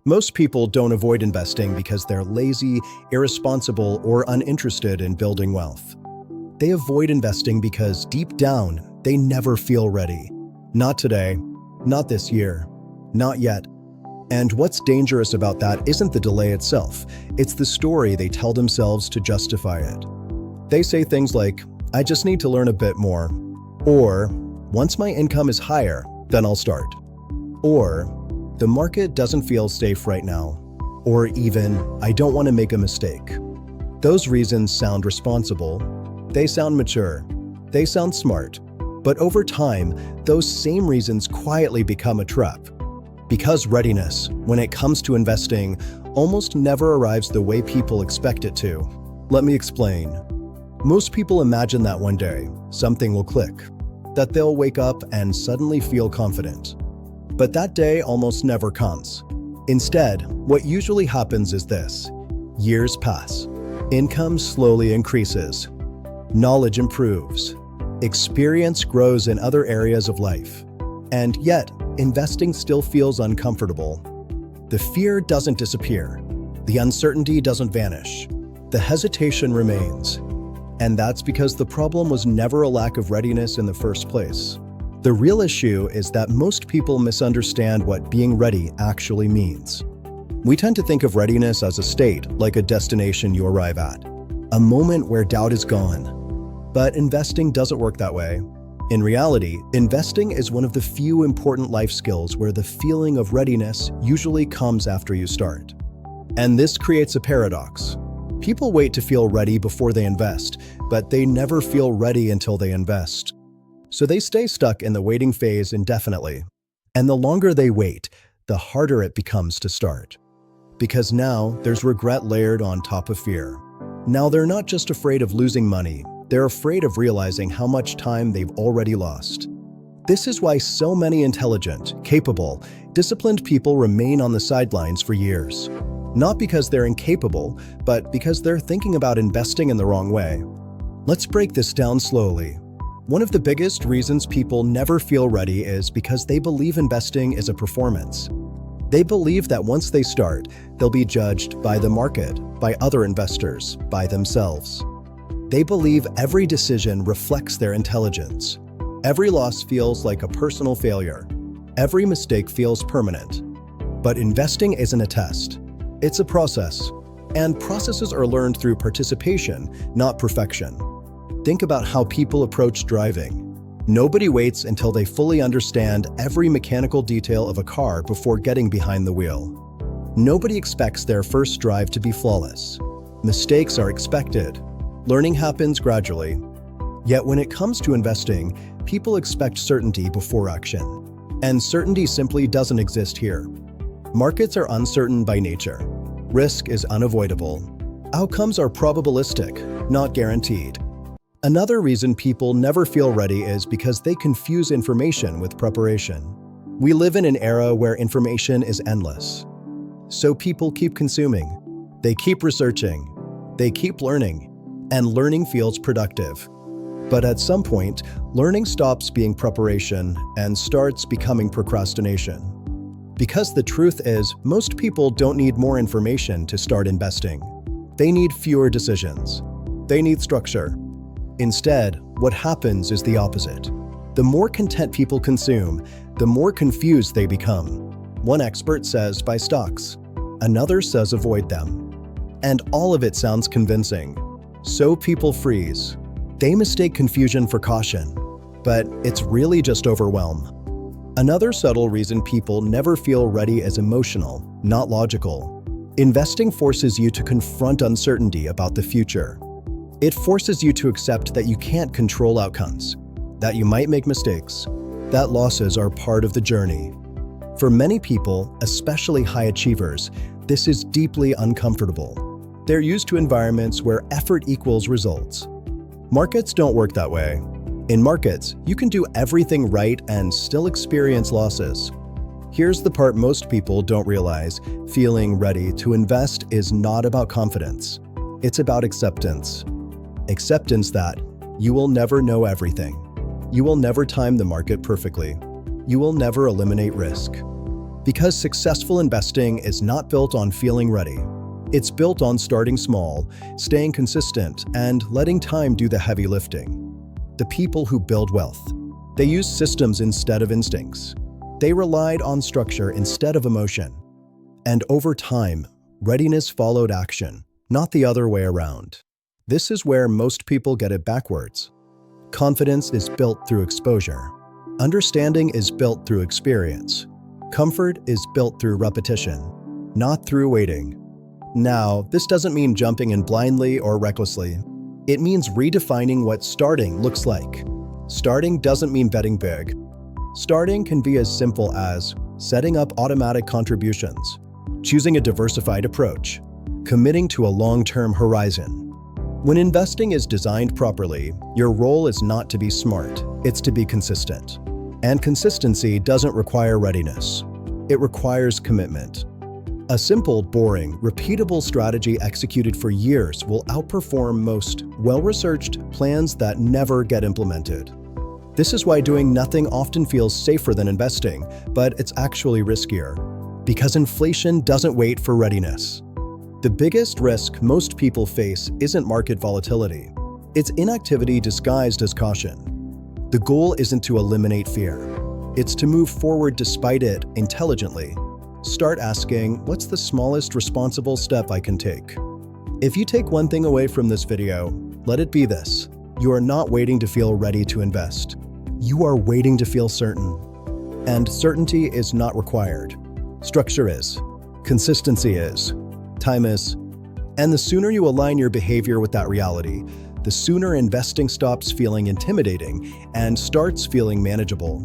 Most people don't avoid investing because they're lazy, irresponsible, or uninterested in building wealth. They avoid investing because deep down, they never feel ready. Not today, not this year, not yet. And what's dangerous about that isn't the delay itself, it's the story they tell themselves to justify it. They say things like, "I just need to learn a bit more," or "Once my income is higher, then I'll start," or "The market doesn't feel safe right now," or even "I don't want to make a mistake." Those reasons sound responsible, they sound mature, they sound smart, but over time, those same reasons quietly become a trap. Because readiness, when it comes to investing, almost never arrives the way people expect it to. Let me explain. Most people imagine that one day, something will click, that they'll wake up and suddenly feel confident. But that day almost never comes. Instead, what usually happens is this. Years pass. Income slowly increases. Knowledge improves. Experience grows in other areas of life. And yet, investing still feels uncomfortable. The fear doesn't disappear. The uncertainty doesn't vanish. The hesitation remains. And that's because the problem was never a lack of readiness in the first place. The real issue is that most people misunderstand what being ready actually means. We tend to think of readiness as a state, like a destination you arrive at, a moment where doubt is gone. But investing doesn't work that way. In reality, investing is one of the few important life skills where the feeling of readiness usually comes after you start. And this creates a paradox. People wait to feel ready before they invest, but they never feel ready until they invest. So they stay stuck in the waiting phase indefinitely. And the longer they wait, the harder it becomes to start. Because now there's regret layered on top of fear. Now they're not just afraid of losing money, they're afraid of realizing how much time they've already lost. This is why so many intelligent, capable, disciplined people remain on the sidelines for years. Not because they're incapable, but because they're thinking about investing in the wrong way. Let's break this down slowly. One of the biggest reasons people never feel ready is because they believe investing is a performance. They believe that once they start, they'll be judged by the market, by other investors, by themselves. They believe every decision reflects their intelligence. Every loss feels like a personal failure. Every mistake feels permanent. But investing isn't a test. It's a process. And processes are learned through participation, not perfection. Think about how people approach driving. Nobody waits until they fully understand every mechanical detail of a car before getting behind the wheel. Nobody expects their first drive to be flawless. Mistakes are expected. Learning happens gradually. Yet when it comes to investing, people expect certainty before action. And certainty simply doesn't exist here. Markets are uncertain by nature. Risk is unavoidable. Outcomes are probabilistic, not guaranteed. Another reason people never feel ready is because they confuse information with preparation. We live in an era where information is endless. So people keep consuming. They keep researching. They keep learning. And learning feels productive. But at some point, learning stops being preparation and starts becoming procrastination. Because the truth is, most people don't need more information to start investing. They need fewer decisions. They need structure. Instead, what happens is the opposite. The more content people consume, the more confused they become. One expert says buy stocks. Another says avoid them. And all of it sounds convincing. So people freeze. They mistake confusion for caution, but it's really just overwhelm. Another subtle reason people never feel ready is emotional, not logical. Investing forces you to confront uncertainty about the future. It forces you to accept that you can't control outcomes, that you might make mistakes, that losses are part of the journey. For many people, especially high achievers, this is deeply uncomfortable. They're used to environments where effort equals results. Markets don't work that way. In markets, you can do everything right and still experience losses. Here's the part most people don't realize. Feeling ready to invest is not about confidence. It's about acceptance. Acceptance that you will never know everything. You will never time the market perfectly. You will never eliminate risk. Because successful investing is not built on feeling ready. It's built on starting small, staying consistent, and letting time do the heavy lifting. The people who build wealth. They use systems instead of instincts. They relied on structure instead of emotion. And over time, readiness followed action, not the other way around. This is where most people get it backwards. Confidence is built through exposure. Understanding is built through experience. Comfort is built through repetition, not through waiting. Now, this doesn't mean jumping in blindly or recklessly. It means redefining what starting looks like. Starting doesn't mean betting big. Starting can be as simple as setting up automatic contributions, choosing a diversified approach, committing to a long-term horizon. When investing is designed properly, your role is not to be smart, it's to be consistent. And consistency doesn't require readiness. It requires commitment. A simple, boring, repeatable strategy executed for years will outperform most well-researched plans that never get implemented. This is why doing nothing often feels safer than investing, but it's actually riskier. Because inflation doesn't wait for readiness. The biggest risk most people face isn't market volatility. It's inactivity disguised as caution. The goal isn't to eliminate fear. It's to move forward despite it intelligently. Start asking, what's the smallest responsible step I can take? If you take one thing away from this video, let it be this. You are not waiting to feel ready to invest. You are waiting to feel certain. And certainty is not required. Structure is. Consistency is. Time is. And the sooner you align your behavior with that reality, the sooner investing stops feeling intimidating and starts feeling manageable.